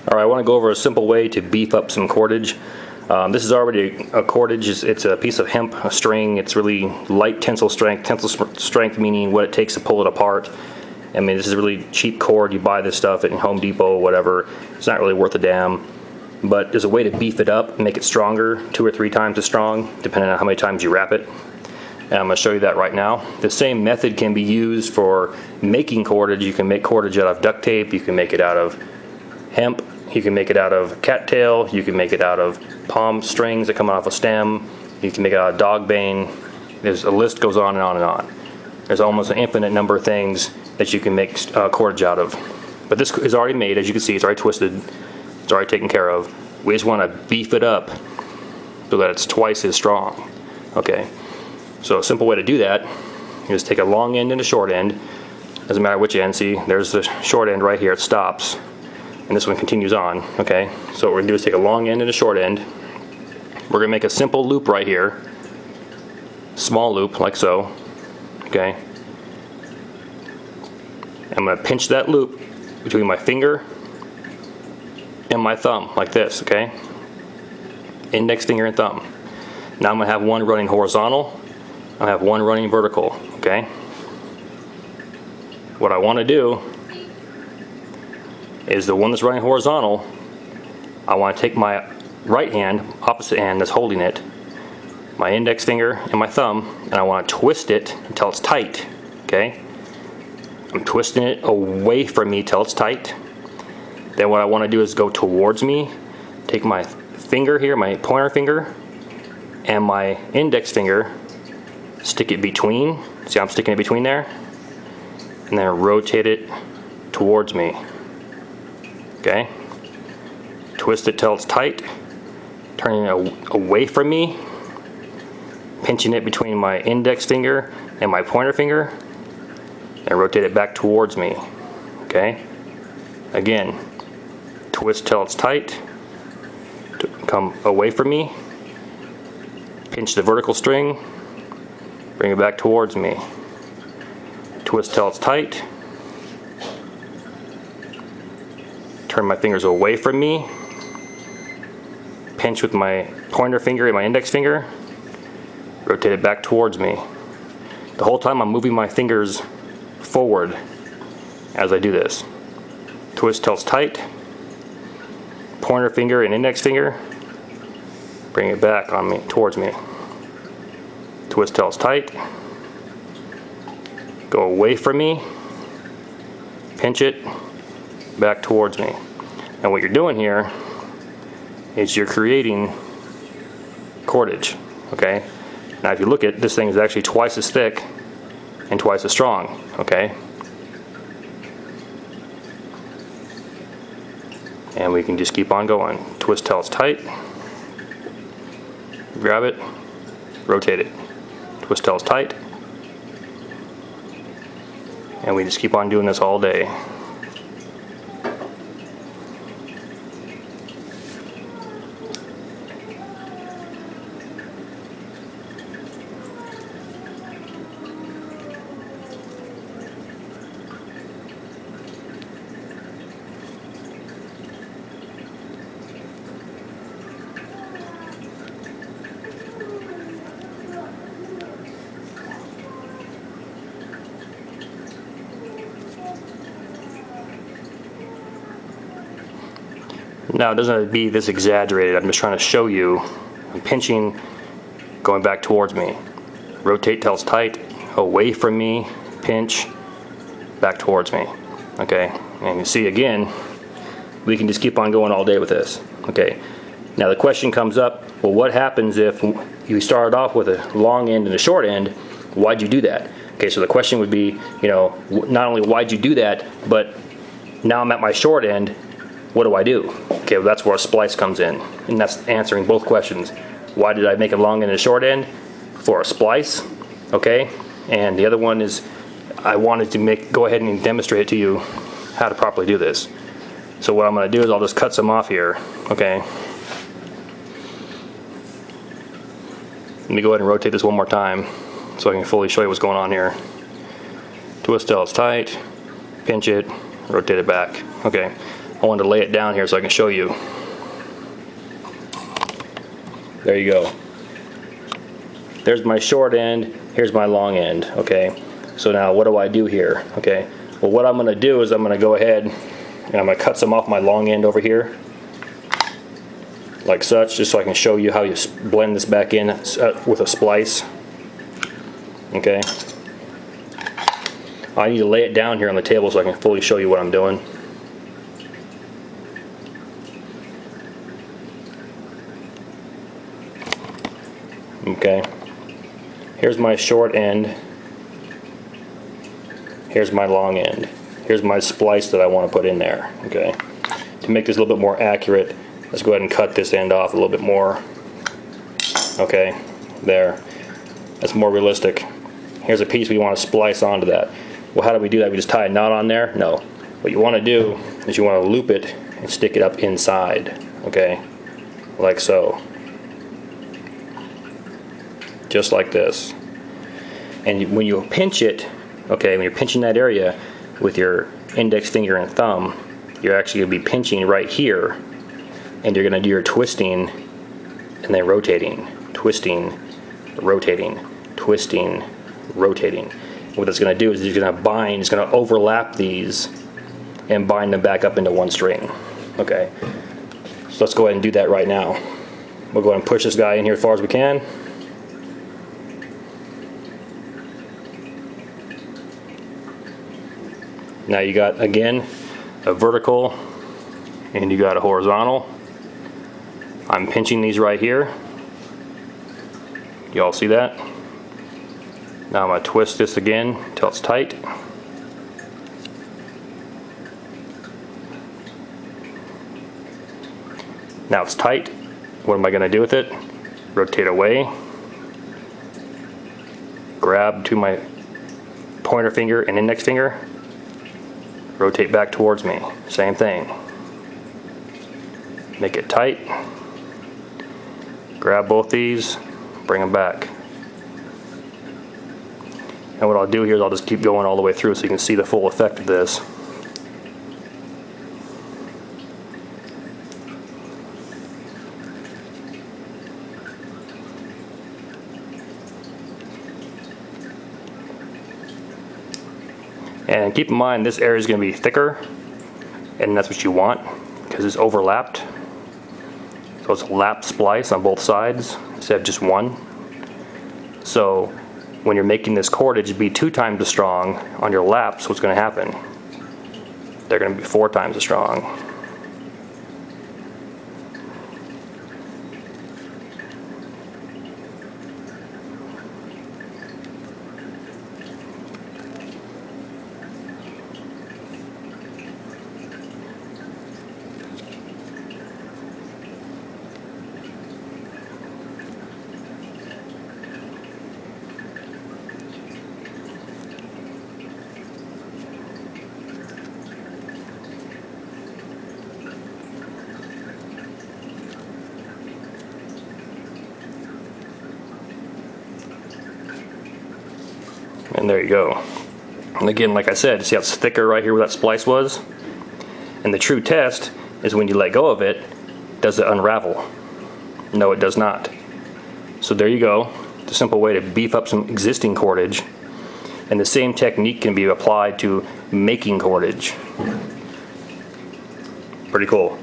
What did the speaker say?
Alright, I want to go over a simple way to beef up some cordage. This is already a cordage. It's a piece of hemp, a string. It's really light tensile strength. Tensile strength meaning what it takes to pull it apart. I mean, this is really cheap cord. You buy this stuff at Home Depot, whatever. It's not really worth a damn. But there's a way to beef it up, make it stronger, 2 or 3 times as strong, depending on how many times you wrap it. And I'm going to show you that right now. The same method can be used for making cordage. You can make cordage out of duct tape. You can make it out of hemp. You can make it out of cattail. You can make it out of palm strings that come off a stem. You can make it out of dog bane. There's a list goes on and on and on. There's almost an infinite number of things that you can make cordage out of. But this is already made, as you can see. It's already twisted. It's already taken care of. We just want to beef it up so that it's twice as strong. Okay. So a simple way to do that is take a long end and a short end. Doesn't matter which end. See, there's the short end right here. It stops. And this one continues on, okay? So what we're gonna do is take a long end and a short end. We're gonna make a simple loop right here. Small loop, like so, okay? I'm gonna pinch that loop between my finger and my thumb, like this, okay? Index finger and thumb. Now I'm gonna have one running horizontal, I have one running vertical, okay? What I wanna do is the one that's running horizontal, I want to take my right hand, opposite hand that's holding it, my index finger and my thumb, and I want to twist it until it's tight, okay? I'm twisting it away from me till it's tight. Then what I want to do is go towards me, take my finger here, my pointer finger, and my index finger, stick it between, see how I'm sticking it between there? And then rotate it towards me. Okay, twist it till it's tight, turning it away from me, pinching it between my index finger and my pointer finger, and rotate it back towards me. Okay, again, twist till it's tight, come away from me, pinch the vertical string, bring it back towards me, twist till it's tight, turn my fingers away from me, pinch with my pointer finger and my index finger, rotate it back towards me. The whole time I'm moving my fingers forward as I do this. Twist till it's tight, pointer finger and index finger, bring it back on me, towards me. Twist till it's tight, go away from me, pinch it, back towards me. And what you're doing here is you're creating cordage, okay? Now if you look at this thing is actually twice as thick and twice as strong, okay? And we can just keep on going. Twist till it's tight, grab it, rotate it. Twist till it's tight, and we just keep on doing this all day. Now it doesn't have to be this exaggerated. I'm just trying to show you. I'm pinching, going back towards me. Rotate till it's tight, away from me, pinch, back towards me. Okay, and you see again, we can just keep on going all day with this. Okay, now the question comes up, well, what happens if you started off with a long end and a short end? Why'd you do that? Okay, so the question would be, you know, not only why'd you do that, but now I'm at my short end, what do I do? Okay, well, that's where a splice comes in, and that's answering both questions. Why did I make a long end and a short end? For a splice, okay? And the other one is I wanted to go ahead and demonstrate it to you how to properly do this. So what I'm going to do is I'll just cut some off here, okay? Let me go ahead and rotate this one more time so I can fully show you what's going on here. Twist till it's tight, pinch it, rotate it back. Okay, I wanted to lay it down here so I can show you. There you go. There's my short end, here's my long end, okay? So now what do I do here, okay? Well, what I'm gonna do is I'm gonna go ahead and I'm gonna cut some off my long end over here, like such, just so I can show you how you blend this back in with a splice, okay? I need to lay it down here on the table so I can fully show you what I'm doing. Okay. Here's my short end, here's my long end, here's my splice that I want to put in there, okay? To make this a little bit more accurate, let's go ahead and cut this end off a little bit more. Okay, there. That's more realistic. Here's a piece we want to splice onto that. Well, how do we do that? We just tie a knot on there? No. What you want to do is you want to loop it and stick it up inside, okay? Like so. Just like this. And when you pinch it, okay, when you're pinching that area with your index finger and thumb, you're actually going to be pinching right here, and you're going to do your twisting and then rotating, twisting, rotating, twisting, rotating. What it's going to do is it's going to bind, it's going to overlap these and bind them back up into one string. Okay, so let's go ahead and do that right now. We'll go ahead and push this guy in here as far as we can. Now you got, again, a vertical and you got a horizontal. I'm pinching these right here. You all see that? Now I'm going to twist this again until it's tight. Now it's tight. What am I going to do with it? Rotate away. Grab to my pointer finger and index finger. Rotate back towards me. Same thing. Make it tight. Grab both these, bring them back. And what I'll do here is I'll just keep going all the way through so you can see the full effect of this. And keep in mind this area is going to be thicker, and that's what you want because it's overlapped. So it's a lap splice on both sides instead of just one. So when you're making this cordage be 2 times as strong on your laps, what's going to happen? They're going to be 4 times as strong. And there you go. And again, like I said, see how it's thicker right here where that splice was? And the true test is when you let go of it, does it unravel? No, it does not. So there you go. It's a simple way to beef up some existing cordage. And the same technique can be applied to making cordage. Pretty cool.